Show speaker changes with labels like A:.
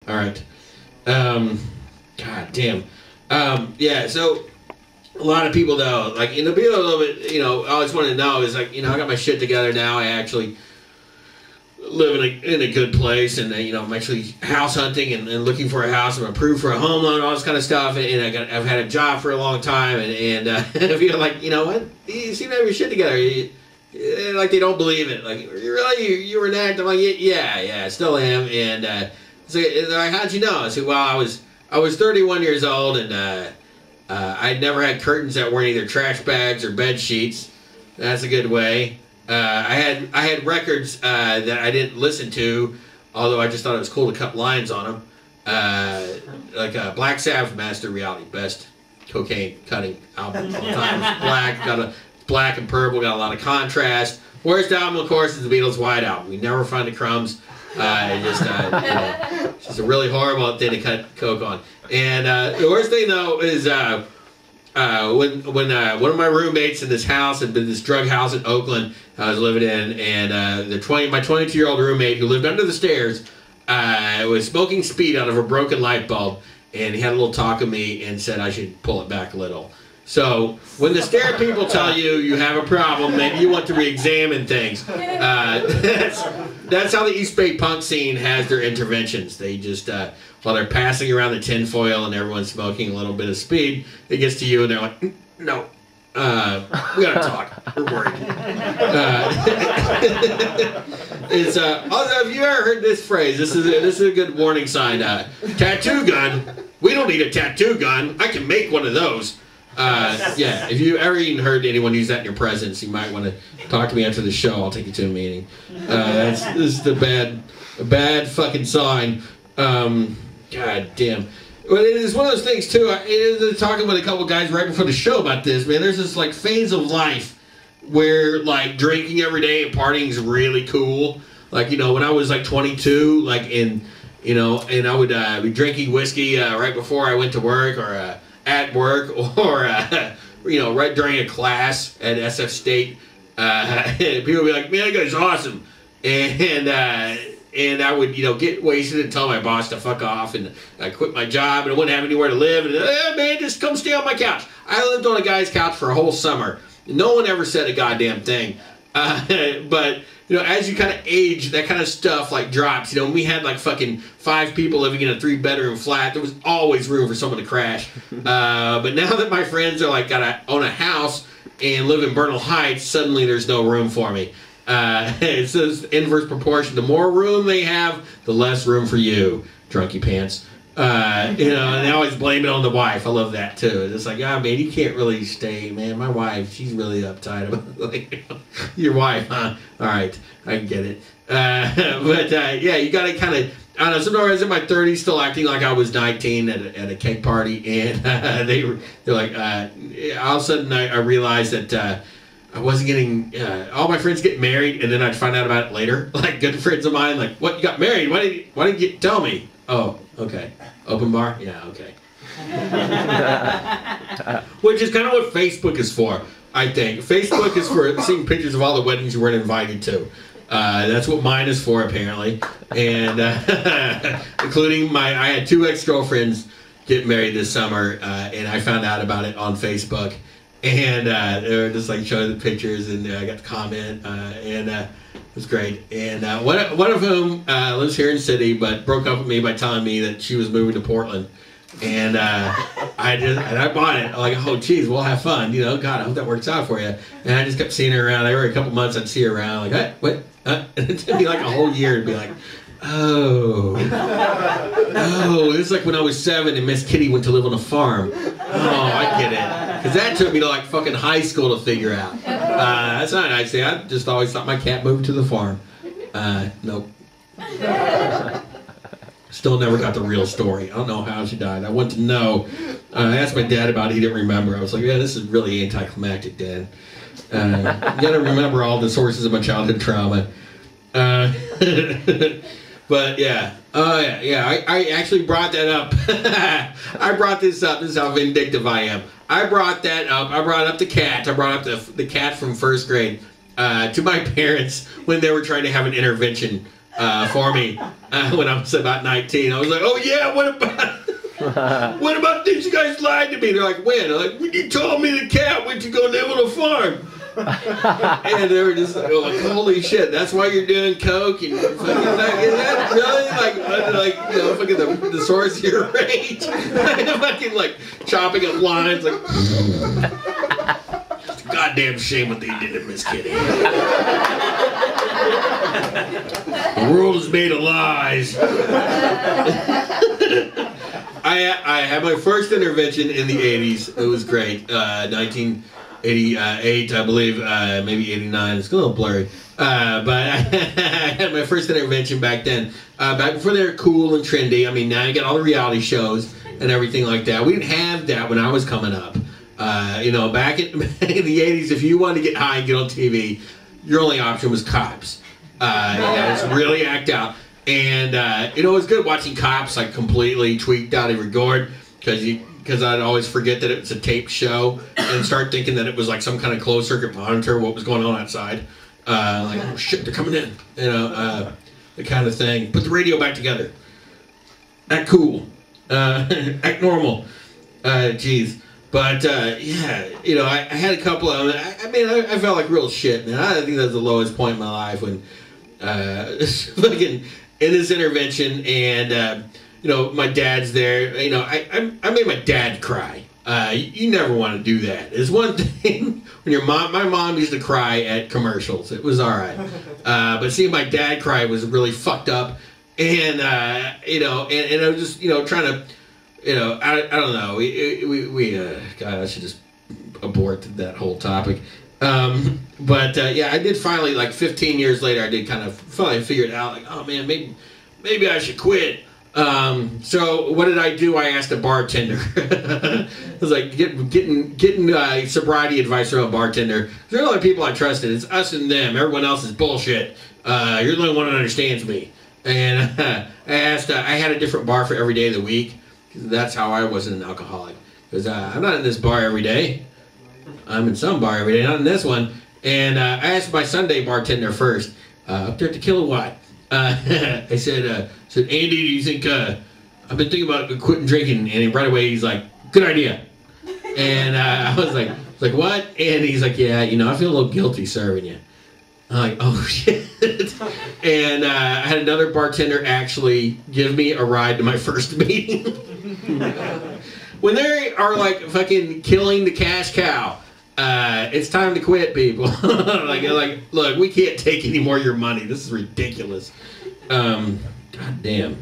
A: All right. God damn. Yeah, so a lot of people, though, like, to be a little bit, I always want to know is, like, I got my shit together now. I actually live in a good place, and, I'm actually house hunting and looking for a house. I'm approved for a home loan, all this kind of stuff, and I've had a job for a long time, and I feel like, what? You seem to have your shit together. Like, they don't believe it. Like, you were an actor? I'm like, yeah, I still am. And so they're like, how'd you know? I said, well, I was 31 years old, and I'd never had curtains that weren't either trash bags or bed sheets. That's a good way. I had records that I didn't listen to, although I just thought it was cool to cut lines on them. Like Black Sabbath Master Reality, best cocaine cutting album of all time. It's black and purple, got a lot of contrast. Worst album, of course, is the Beatles' White Album. We never find the crumbs. It's just a really horrible thing to cut coke on. And the worst thing, though, is when one of my roommates in this house had been this drug house in Oakland I was living in, and my 22-year-old roommate who lived under the stairs was smoking speed out of a broken light bulb, and he had a little talk with me and said I should pull it back a little. So when the stair people tell you have a problem, maybe you want to re-examine things. That's how the East Bay punk scene has their interventions. They just, while they're passing around the tinfoil and everyone's smoking a little bit of speed, it gets to you and they're like, no, we gotta talk. We're worried. Also, have you ever heard this phrase? This is a good warning sign. Tattoo gun. We don't need a tattoo gun. I can make one of those. Yeah, if you ever even heard anyone use that in your presence, you might want to talk to me after the show. I'll take you to a meeting. This is a bad fucking sign. God damn. Well, it is one of those things too. I was talking with a couple guys right before the show about this. Man, there's this like phase of life where like drinking every day and partying is really cool. Like when I was like 22, like and I would be drinking whiskey right before I went to work or. At work or right during a class at SF State, people would be like, man, that guy's awesome, and I would get wasted and tell my boss to fuck off, and I quit my job and I wouldn't have anywhere to live, and man, just come stay on my couch. I lived on a guy's couch for a whole summer. No one ever said a goddamn thing, but as you kind of age, that kind of stuff like drops. We had like fucking 5 people living in a 3-bedroom flat. There was always room for someone to crash. But now that my friends are like own a house and live in Bernal Heights, suddenly there's no room for me. It's this inverse proportion. The more room they have, the less room for you, drunky pants. And they always blame it on the wife. I love that too. It's like, man, you can't really stay, man. My wife, she's really uptight about like your wife, huh? All right, I get it. Yeah, you gotta kind of. I don't know. Sometimes I was in my 30s, still acting like I was 19 at a cake party, and they're like, all of a sudden I realized that. I wasn't getting, all my friends get married, and then I'd find out about it later. Like, good friends of mine, like, what, you got married? Why didn't you tell me? Oh, okay. Open bar? Yeah, okay. Which is kind of what Facebook is for, I think. Facebook is for seeing pictures of all the weddings you weren't invited to. That's what mine is for, apparently. And, including I had 2 ex-girlfriends get married this summer, and I found out about it on Facebook. And they were just like showing the pictures, and I got to comment, and it was great. And one of whom lives here in the city, but broke up with me by telling me that she was moving to Portland. And I bought it. I'm like, oh, geez, we'll have fun. God, I hope that works out for you. And I just kept seeing her around. Every couple months, I'd see her around. Like, hey, what? And it'd be like a whole year to be like, oh, this is like when I was 7 and Miss Kitty went to live on a farm. Oh, I get it. Because that took me to like fucking high school to figure out. That's not nice. I just always thought my cat moved to the farm. Nope. Still never got the real story. I don't know how she died. I want to know. I asked my dad about it. He didn't remember. I was like, yeah, this is really anticlimactic, Dad. You gotta remember all the sources of my childhood trauma. But yeah, I actually brought that up. I brought this up. This is how vindictive I am. I brought that up. I brought up the cat. I brought up the cat from 1st grade to my parents when they were trying to have an intervention for me when I was about 19. I was like, oh yeah, what about this? You guys lied to me. They're like, when? I'm like, when you told me the cat went to go live on a farm. And they were just like, oh, like, holy shit, that's why you're doing coke? And you're fucking like, is that really like you know, fucking the source of your rage? Fucking like chopping up lines, like, it's a goddamn shame what they did to Miss Kitty. The world is made of lies. I had my first intervention in the 80s. It was great. 1988, I believe, maybe 89. It's a little blurry. But I had my first intervention back then. Back before they were cool and trendy. I mean, now you got all the reality shows and everything like that. We didn't have that when I was coming up. You know, back in the 80s, if you wanted to get high and get on TV, your only option was Cops. Just really act out. And, you know, it was good watching Cops, like, completely tweaked out every gourd, because I'd always forget that it was a taped show and start thinking that it was, like, some kind of closed-circuit monitor, what was going on outside. Like, oh, shit, they're coming in, you know, the kind of thing. Put the radio back together. Act cool. Act normal. Jeez. But, yeah, you know, I had a couple of them. I mean, I felt like real shit, man. I think that was the lowest point in my life when, fucking... in this intervention, and you know, my dad's there. You know, I made my dad cry. You never want to do that. It's one thing when my mom used to cry at commercials. It was all right, but seeing my dad cry was really fucked up. And you know, and I was just, you know, trying to, you know, I don't know. We God, I should just abort that whole topic. But yeah, I did finally, like 15 years later, I did kind of finally figure it out. Like, oh man, maybe I should quit. So what did I do? I asked a bartender. I was like, getting sobriety advice from a bartender. They're the only people I trusted. It's us and them. Everyone else is bullshit. You're the only one that understands me. And I asked. I had a different bar for every day of the week. That's how I wasn't an alcoholic. Because I'm not in this bar every day. I'm in some bar every day, not in this one. And I asked my Sunday bartender first, up there at the Kilowatt. I said, Andy, do you think, I've been thinking about quitting drinking. And right away he's like, good idea. And I was like, what? And he's like, yeah, you know, I feel a little guilty serving you. I'm like, oh shit. And I had another bartender actually give me a ride to my first meeting. When they are like fucking killing the cash cow, it's time to quit, people. like, look, we can't take any more of your money. This is ridiculous. God damn.